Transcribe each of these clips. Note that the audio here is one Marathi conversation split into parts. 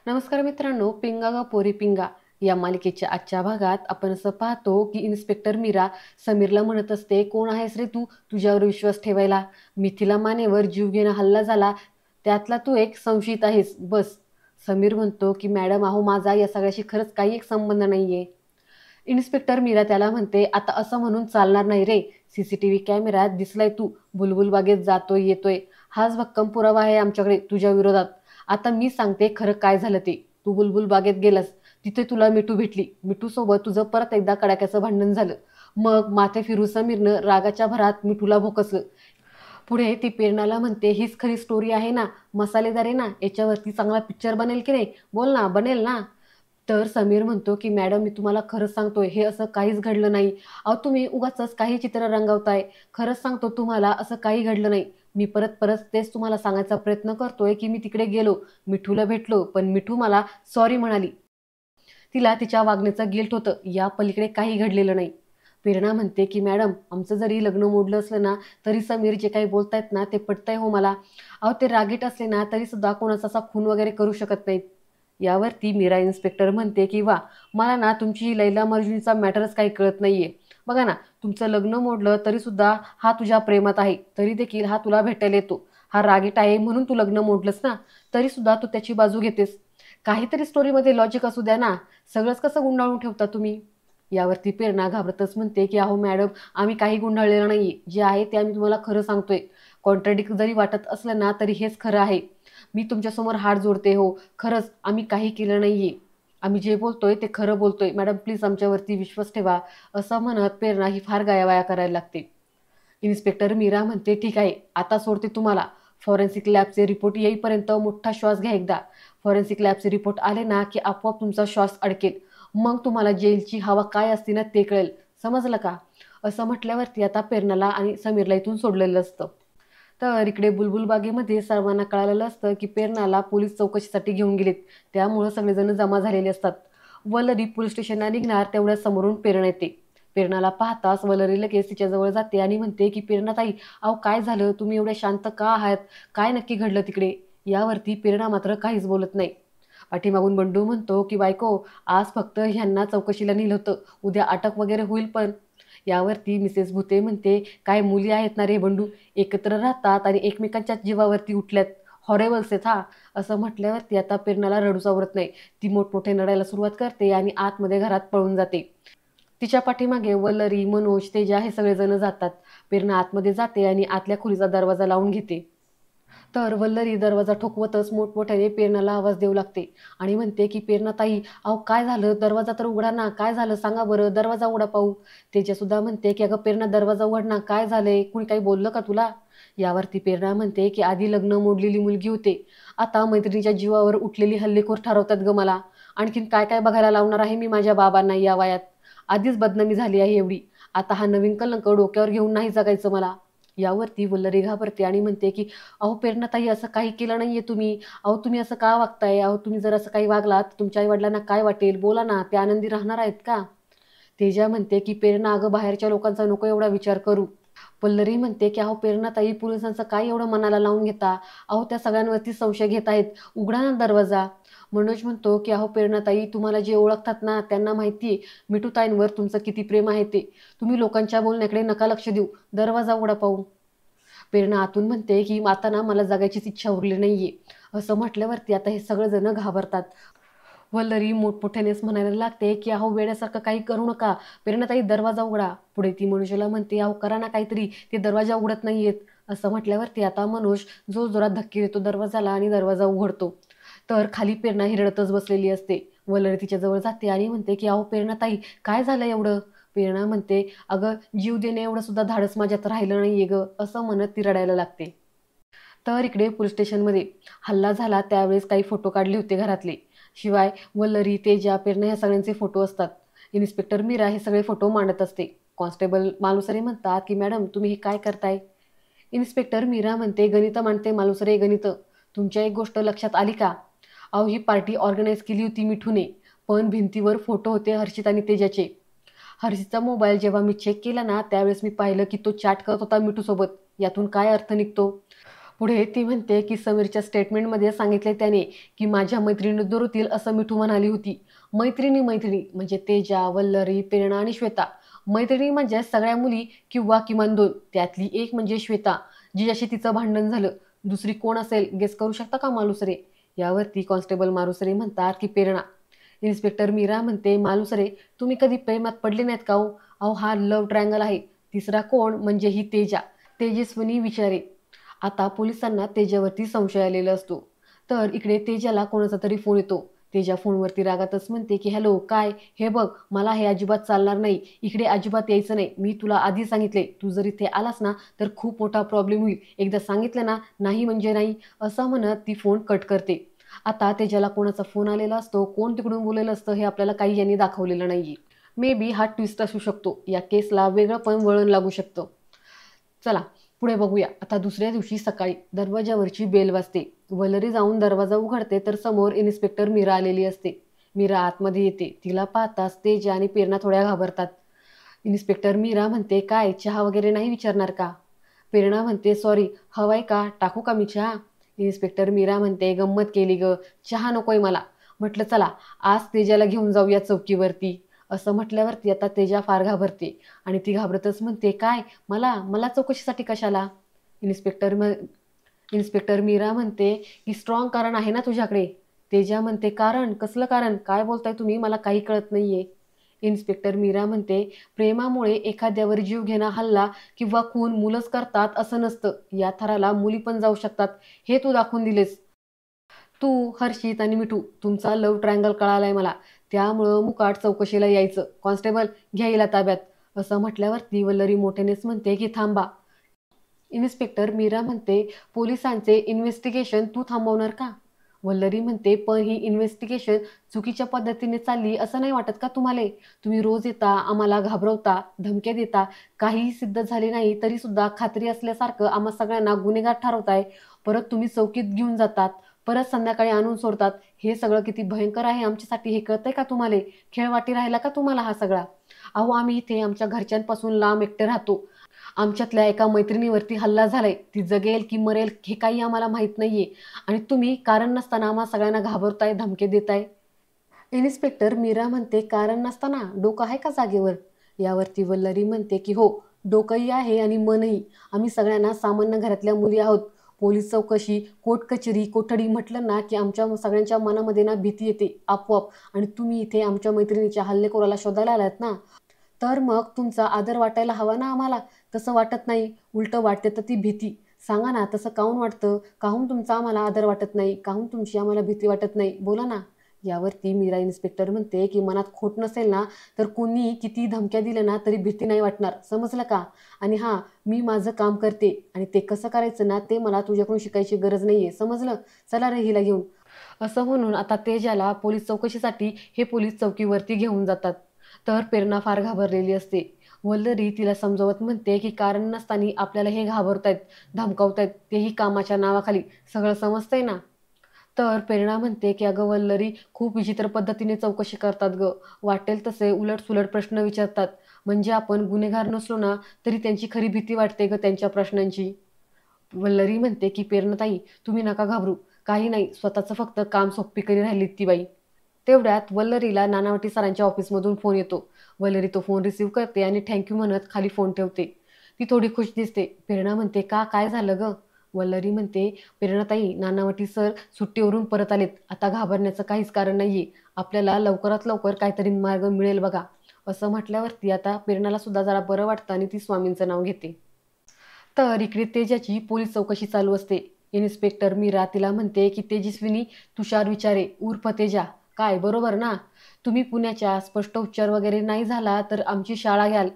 नमस्कार मित्रांनो, पिंगा गा पोरी पिंगा या मालिकेच्या आजच्या भागात आपण असं पाहतो की इन्स्पेक्टर मीरा समीरला म्हणत असते, कोण आहेस रे तू, तुझ्यावर विश्वास ठेवायला. मिथिला मानेवर जीवघेणा हल्ला झाला, त्यातला तू एक संशयित आहेस बस. समीर म्हणतो की मॅडम, अहो माझा या सगळ्याशी खरंच काही एक संबंध नाहीये. इन्स्पेक्टर मीरा त्याला म्हणते, आता असं म्हणून चालणार नाही रे. सीसीटीव्ही कॅमेऱ्यात दिसलाय तू बुलबुल बागेत जातोय येतोय. हाच भक्कम पुरावा आहे आमच्याकडे तुझ्या विरोधात. आता मी सांगते खरं काय झालं ते. तू बुलबुल बागेत गेलास, तिथे तुला मिठू भेटली. मिठू सोबत तुझं परत एकदा कडाक्याचं भांडण झालं. मग माथे फिरू समीरनं रागाच्या भरात मिठूला भोकसलं. पुढे ती प्रेरणाला म्हणते, हीच खरी स्टोरी आहे ना, मसालेदार आहे ना, याच्यावरती चांगला पिक्चर बनेल की नाही, बोल ना, बनेल ना. तर समीर म्हणतो की मॅडम, मी तुम्हाला खरंच सांगतोय, हे असं काहीच घडलं नाही. अहो तुम्ही उगाचच काही चित्र रंगवताय. खरंच सांगतो तुम्हाला, असं काही घडलं नाही. मी परत परत तेच तुम्हाला सांगायचा प्रयत्न करतोय की मी तिकडे गेलो, मिठूला भेटलो, पण मिठू मला सॉरी म्हणाली. तिला तिच्या वागण्याचं गिल्ट होतं, या पलीकडे काही घडलेलं नाही. प्रेरणा म्हणते की मॅडम, आमचं जरी लग्न मोडलं असलं ना, तरी समीर जे काही बोलतायत ना ते पटतंय हो मला. अहो ते रागीट असले ना तरी सुद्धा कोणाचा असा खून वगैरे करू शकत नाहीत. यावरती मीरा इन्स्पेक्टर म्हणते की वा, मला ना तुमची ही लैला मर्जुनीचा मॅटरच काही कळत नाहीये. बघा ना, तुमचं लग्न मोडलं तरी सुद्धा हा तुझ्या प्रेमात आहे, तरी देखील हा तुला भेटायला येतो. हा रागीट आहे म्हणून तू लग्न मोडलंस ना, तरी सुद्धा तू त्याची बाजू घेतेस. काहीतरी स्टोरीमध्ये लॉजिक असू द्या ना, सगळंच कसं गुंडाळून ठेवता तुम्ही. यावरती प्रेरणा घाबरतच म्हणते की अहो मॅडम, आम्ही काही गुंडाळलेलं नाही, जे आहे ते आम्ही तुम्हाला खरं सांगतोय. कॉन्ट्राडिक्ट जरी वाटत असलं ना तरी हेच खरं आहे. मी तुमच्यासमोर हात जोडते हो, खरंच आम्ही काही केलं नाहीये. आम्ही जे बोलतोय ते खरं बोलतोय, मॅडम प्लीज आमच्यावरती विश्वास ठेवा. असं म्हणत प्रेरणा ही फार गायावाया करायला लागते. इन्स्पेक्टर मीरा म्हणते, ठीक आहे, आता सोडते तुम्हाला. फॉरेन्सिक लॅबचे रिपोर्ट येईपर्यंत मोठा श्वास घ्या एकदा. फॉरेन्सिक लॅबचे रिपोर्ट आले ना की आपोआप तुमचा श्वास अडकेल. मग तुम्हाला जेलची हवा काय असते ना ते कळेल. समजलं का. असं म्हटल्यावरती आता प्रेरणाला आणि समीरला इथून सोडलेलं असतं. तर इकडे बुलबुल बागेमध्ये सर्वांना कळालेलं असतं की प्रेरणाला पोलीस चौकशीसाठी घेऊन गेलेत. त्यामुळं सगळेजण जमा झालेले असतात. वलरी पोलीस स्टेशनला निघणार तेवढ्या समोरून प्रेरणा येते. प्रेरणाला पाहताच वलरी लगेच तिच्याजवळ जाते आणि म्हणते की प्रेरणाताई, अहो काय झालं, तुम्ही एवढे शांत का आहात, काय नक्की घडलं तिकडे. यावरती प्रेरणा मात्र काहीच बोलत नाही. पाठीमागून बंडू म्हणतो की बायको, आज फक्त ह्यांना चौकशीला नेलं होतं, उद्या अटक वगैरे होईल पण. यावरती मिसेस भुते म्हणते, काय मुली आहेत ना रे बंडू, एकत्र राहतात आणि एकमेकांच्या जीवावरती उठल्यात. हॉरेबल्स आहेत हा. असं म्हटल्यावरती आता प्रेरणाला रडूच आवरत नाही. ती मोठमोठे रडायला सुरुवात करते आणि आतमध्ये घरात पळून जाते. तिच्या पाठीमागे वल्लरी, मनोज, तेजा हे सगळेजण जातात. प्रेरणा आतमध्ये जाते आणि आतल्या खोलीचा दरवाजा लावून घेते. तर वल्लरी दरवाजा ठोकवतच मोठमोठ्याने प्रेरणाला आवाज देऊ लागते आणि म्हणते की प्रेरणाताई, अहो काय झालं, दरवाजा तर उघडा ना, काय झालं सांगा बरं, दरवाजा उघडा पाहू. तेजा सुद्धा म्हणते की अगं प्रेरणा, दरवाजा उघड ना, काय झालंय, कुणी काही बोललं का तुला. यावरती प्रेरणा म्हणते की आधी लग्न मोडलेली मुलगी होते, आता मैत्रिणीच्या जीवावर उठलेली हल्लेखोर ठरवतात ग मला. आणखीन काय काय बघायला लावणार आहे मी माझ्या बाबांना या वयात. आधीच बदनामी झाली आहे एवढी, आता हा नवीन कलंक डोक्यावर घेऊन नाही जगायचं मला. यावरती वल्लरी घाबरते आणि म्हणते की अहो प्रेरणाताई, असं काही केलं नाहीये तुम्ही. अहो तुम्ही असं का वागताय, अहो तुम्ही जर असं काही वागलात तर तुमच्या आईवडिलांना काय वाटेल, बोला ना, ते आनंदी राहणार आहेत का. तेजा म्हणते की प्रेरणा, अगं बाहेरच्या लोकांचा नको एवढा विचार करू. वल्लरी म्हणते की अहो प्रेरणाताई, पोलिसांचं काय एवढं मनाला लावून घेता, अहो त्या सगळ्यांवरती संशय घेत आहेत, उघडा ना दरवाजा. मनोज म्हणतो की अहो प्रेरणाताई, तुम्हाला जे ओळखतात ना त्यांना माहितीये मिठूताईंवर तुमचं किती प्रेम आहे ते. तुम्ही लोकांच्या बोलण्याकडे नका लक्ष देऊ, दरवाजा उघडा पाहू. प्रेरणा आतून म्हणते की आता ना मला जगायचीच इच्छा उरली नाहीये. असं म्हटल्यावरती आता हे सगळेजण घाबरतात. वल्लरी मोठमोठ्यानेच म्हणायला लागते की अहो वेड्यासारखं काही करू नका, प्रेरणाताई दरवाजा उघडा. पुढे ती मनोजला म्हणते, अहो करा ना काहीतरी, ते दरवाजा उघडत नाहीयेत. असं म्हटल्यावरती आता मनोज जोरजोरात धक्के देतो दरवाजाला आणि दरवाजा उघडतो. तर खाली प्रेरणा ही रडतच बसलेली असते. वल्लरी तिच्याजवळ जाते आणि म्हणते की अहो प्रेरणाताई, काय झालं एवढं. प्रेरणा म्हणते, अगं जीव देणे एवढं सुद्धा धाडस माझ्यात राहिलं नाहीये ग. असं म्हणत ती रडायला लागते. तर इकडे पोलीस स्टेशनमध्ये हल्ला झाला त्यावेळेस काही फोटो काढले होते घरातले. शिवाय वल्लरी, तेजा, प्रेरणा ह्या सगळ्यांचे फोटो असतात. इन्स्पेक्टर मीरा हे सगळे फोटो मांडत असते. कॉन्स्टेबल मालुसरे म्हणतात की मॅडम, तुम्ही हे काय करताय. इन्स्पेक्टर मीरा म्हणते, गणितं मांडते मालुसरे, गणितं. तुमच्या एक गोष्ट लक्षात आली का. अहो ही पार्टी ऑर्गनाईज केली होती मिठूने, पण भिंतीवर फोटो होते हर्षित आणि तेजाचे. हर्षितचा मोबाईल जेव्हा मी चेक केला ना त्यावेळेस मी पाहिलं की तो चॅट करत होता मिठूसोबत. यातून काय अर्थ निघतो. पुढे ती म्हणते की समीरच्या स्टेटमेंटमध्ये सांगितले त्याने की माझ्या मैत्रिणी दूर होतील असं मिठू म्हणाली होती. मैत्रिणी मैत्रिणी म्हणजे तेजा, वल्लरी, प्रेरणा आणि श्वेता. मैत्रिणी म्हणजे सगळ्या मुली किंवा किमान दोन. त्यातली एक म्हणजे श्वेता, जिच्याशी तिचं भांडण झालं. दुसरी कोण असेल गेस करू शकता का मालुसरे? यावरती कॉन्स्टेबल मालुसरे म्हणतात की प्रेरणा. इन्स्पेक्टर मीरा म्हणते मालुसरे, तुम्ही कधी प्रेमात पडले नाहीत का हो? अहो हा लव्ह ट्रायंगल आहे. तिसरा कोण म्हणजे ही तेजा. तेजस्विनी विचारे. आता पोलिसांना तेजावरती संशय आलेला असतो. तर इकडे तेजाला कोणाचा तरी फोन येतो. तेजा फोनवरती रागातच म्हणते की हॅलो काय, हे बघ मला हे अजिबात चालणार नाही, इकडे अजिबात यायचं नाही. मी तुला आधी सांगितले, तू जर इथे आलास ना तर खूप मोठा प्रॉब्लेम होईल. एकदा सांगितलं ना, नाही म्हणजे नाही, असं म्हणत ती फोन कट करते. आता तेजाला कोणाचा फोन आलेला असतो, कोण तिकडून बोललेलं असतं हे आपल्याला काही यांनी दाखवलेलं नाहीये. मे बी हा ट्विस्ट असू शकतो. या केसला वेगळं पण वळण लागू शकतं. चला पुढे बघूया. आता दुसऱ्या दिवशी सकाळी दरवाजावरची बेल वाजते. वलरी जाऊन दरवाजा उघडते तर समोर इन्स्पेक्टर मीरा आलेली असते. मीरा आतमध्ये येते. तिला पाहताच तेजा आणि प्रेरणा थोड्या घाबरतात. इन्स्पेक्टर मीरा म्हणते काय चहा वगैरे नाही विचारणार का? प्रेरणा म्हणते सॉरी, हवाय का, टाकू का मी चहा? इन्स्पेक्टर मीरा म्हणते गंमत केली ग, चहा नकोय मला. म्हटलं चला आज तेजाला घेऊन जाऊया चौकीवरती. असं म्हटल्यावरती आता तेजा फार घाबरते आणि ती घाबरतच म्हणते काय, मला मला चौकशीसाठी कशाला? इन्स्पेक्टर इन्स्पेक्टर मीरा म्हणते की स्ट्रॉंग कारण आहे ना तुझ्याकडे? तेजा म्हणते कारण कसलं कारण, काय बोलताय तुम्ही, मला काही कळत नाहीये. इन्स्पेक्टर मीरा म्हणते प्रेमामुळे एखाद्यावर जीव घेणा हल्ला किंवा खून मुलंच करतात असं नसतं. या थराला मुली पण जाऊ शकतात, हे तू दाखवून दिलेस. तू, हर्षित आणि मिठू तुमचा लव्ह ट्रायंगल कळालाय मला. त्यामुळं मुकाट चौकशीला यायचं. कॉन्स्टेबल घ्या हिला ताब्यात. असं म्हटल्यावरती वल्लरी मोठ्यानेच म्हणते की थांबा. इन्स्पेक्टर मीरा म्हणते पोलिसांचे इन्व्हेस्टिगेशन तू थांबवणार का? वल्लरी म्हणते पण ही इन्व्हेस्टिगेशन चुकीच्या पद्धतीने चालली असं नाही वाटत का तुम्हाला? तुम्ही रोज येता, आम्हाला घाबरवता, धमक्या देता, काहीही सिद्ध झाले नाही तरी सुद्धा खात्री असल्यासारखं आम्हा सगळ्यांना गुन्हेगार ठरवताय. परत तुम्ही चौकीत घेऊन जातात, परत संध्याकाळी आणून सोडतात. हे सगळं किती भयंकर आहे आमच्यासाठी हे कळतंय का तुम्हाला? खेळवाटी राहिला का तुम्हाला हा सगळा? अहो आम्ही इथे आमच्या घरच्यांपासून लांब एकटे राहतो. आमच्यातल्या एका मैत्रिणीवरती हल्ला झालाय. ती जगेल की मरेल हे काही आम्हाला माहीत नाहीये आणि तुम्ही कारण नसताना आम्हा सगळ्यांना घाबरताय, धमके देताय. इन्स्पेक्टर मीरा म्हणते कारण नसताना डोकं आहे का जागेवर? यावरती वल्लरी म्हणते की हो, डोकंही आहे आणि मनही. आम्ही सगळ्यांना सामान्य घरातल्या मुली आहोत. पोलीस चौकशी, कोर्ट कचेरी, कोठडी म्हटलं ना की आमच्या सगळ्यांच्या मनामध्ये ना भीती येते आपोआप. आणि तुम्ही इथे आमच्या मैत्रिणीच्या हल्लेखोराला शोधायला आलात ना, तर मग तुमचा आदर वाटायला हवा ना आम्हाला. तसं वाटत नाही, उलटं वाटते तर ती भीती. सांगा ना तसं काहून वाटतं? काहून तुमचा आम्हाला आदर वाटत नाही? काहून तुमची आम्हाला भीती वाटत नाही? बोला ना. यावरती मीरा इन्स्पेक्टर म्हणते की मनात खोट नसेल ना तर कोणी किती धमक्या दिल्या ना तरी भीती नाही वाटणार, समजलं का? आणि हां, मी माझं काम करते आणि ते कसं करायचं ना ते मला तुझ्याकडून शिकायची गरज नाहीये, समजलं? चला रे हिला घेऊन. असं म्हणून आता तेजाला पोलीस चौकशीसाठी हे पोलीस चौकीवरती घेऊन जातात. तर प्रेरणा फार घाबरलेली असते. वल्लरी तिला समजावत म्हणते की कारण नसताना आपल्याला हे घाबरतायत, धमकावतायत, तेही कामाच्या नावाखाली. सगळं समजतंय ना? तर प्रेरणा म्हणते की अगं वल्लरी खूप विचित्र पद्धतीने चौकशी करतात गं. वाटेल तसे उलटसुलट प्रश्न विचारतात. म्हणजे आपण गुन्हेगार नसलो ना तरी त्यांची खरी भीती वाटते गं त्यांच्या प्रश्नांची. वल्लरी म्हणते की प्रेरणाताई तुम्ही नका घाबरू. काही नाही, स्वतःचं फक्त काम सोपी करी राहिली ती बाई. तेवढ्यात वल्लरीला नानावटी सरांच्या ऑफिसमधून फोन येतो. वल्लरी तो फोन रिसीव्ह करते आणि थँक्यू म्हणत खाली फोन ठेवते. ती थोडी खुश दिसते. प्रेरणा म्हणते का, काय झालं गं? वल्लरी म्हणते प्रेरणाताई नानावटी सर सुट्टीवरून परत आलेत. आता घाबरण्याचं काहीच कारण नाहीये. आपल्याला लवकरात लवकर काहीतरी मार्ग मिळेल बघा. असं म्हटल्यावरती आता प्रेरणाला सुद्धा जरा बरं वाटतं आणि ती स्वामींचं नाव घेते. तर इकडे तेजाची पोलीस चौकशी चालू असते. इन्स्पेक्टर मीरा तिला म्हणते की तेजस्विनी तुषार विचारे उर्फ तेजा, काय बरोबर ना? तुम्ही पुण्याच्या, स्पष्ट उच्चार वगैरे नाही झाला तर आमची शाळा घ्याल.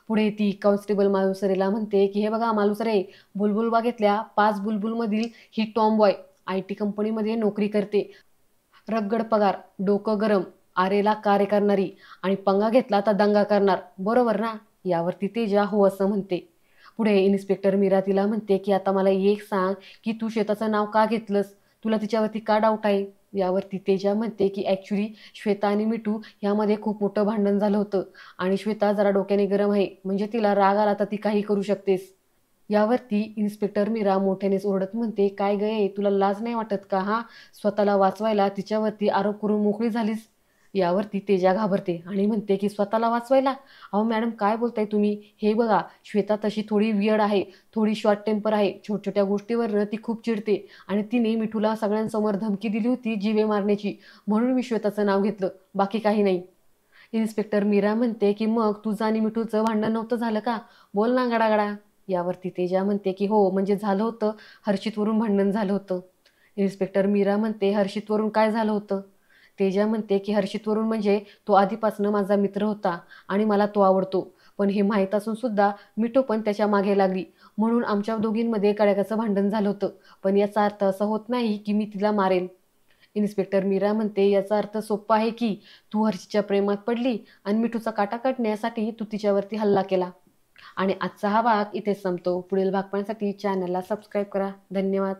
पुढे ती कॉन्स्टेबल मालुसरेला म्हणते की हे बघा मालुसरे, बुलबुल बागेतल्या 5 बुलबुलमधील ही टॉम बॉय IT कंपनीमध्ये नोकरी करते. रगड पगार, डोकं गरम, आरेला कार्य करणारी आणि पंगा घेतला तर दंगा करणार, बरोबर ना? यावरती तेजा हो असं म्हणते. पुढे इन्स्पेक्टर मीरा तिला म्हणते की आता मला एक सांग की तू श्वेताचं नाव का घेतलंस? तुला तिच्यावरती का डाऊट आहे? यावरती तेजा म्हणते की ॲक्च्युली श्वेता आणि मिठू यामध्ये खूप मोठं भांडण झालं होतं आणि श्वेता जरा डोक्याने गरम आहे. म्हणजे तिला राग आला तर ती काही करू शकतेस. यावरती इन्स्पेक्टर मीरा मोठ्यानेच ओरडत म्हणते, काय गये, तुला लाज नाही वाटत का? हा, स्वतःला वाचवायला तिच्यावरती आरोप करून मोकळी झालीस. यावरती तेजा घाबरते आणि म्हणते की स्वतःला वाचवायला? अहो मॅडम, काय बोलताय तुम्ही? हे बघा, श्वेता तशी थोडी वियर्ड आहे, थोडी शॉर्ट टेम्पर आहे. छोट्या गोष्टीवरनं ती खूप चिडते आणि तिने मिठूला सगळ्यांसमोर धमकी दिली होती जीवे मारण्याची, म्हणून मी श्वेताचं नाव घेतलं, बाकी काही नाही. इन्स्पेक्टर मीरा म्हणते की मग तुझं आणि मिठूचं भांडण नव्हतं झालं का? बोल ना गडागडा. यावरती तेजा म्हणते की हो, म्हणजे झालं होतं, हर्षितवरून भांडण झालं होतं. इन्स्पेक्टर मीरा म्हणते, हर्षितवरून काय झालं होतं? तेजा म्हणते की हर्षितवरून म्हणजे तो आधीपासून माझा मित्र होता आणि मला तो आवडतो, पण हे माहीत असून सुद्धा मिठू पण त्याच्या मागे लागली, म्हणून आमच्या दोघींमध्ये कडाक्याचं भांडण झालं होतं. पण याचा अर्थ असा होत नाही की मी तिला मारेन. इन्स्पेक्टर मीरा म्हणते, याचा अर्थ सोपा आहे की तू हर्षीच्या प्रेमात पडली आणि मिठूचा काटा काढण्यासाठी तू तिच्यावरती हल्ला केला. आणि आजचा हा भाग इथेच संपतो. पुढील भाग पाहण्यासाठी चॅनलला सबस्क्राईब करा. धन्यवाद.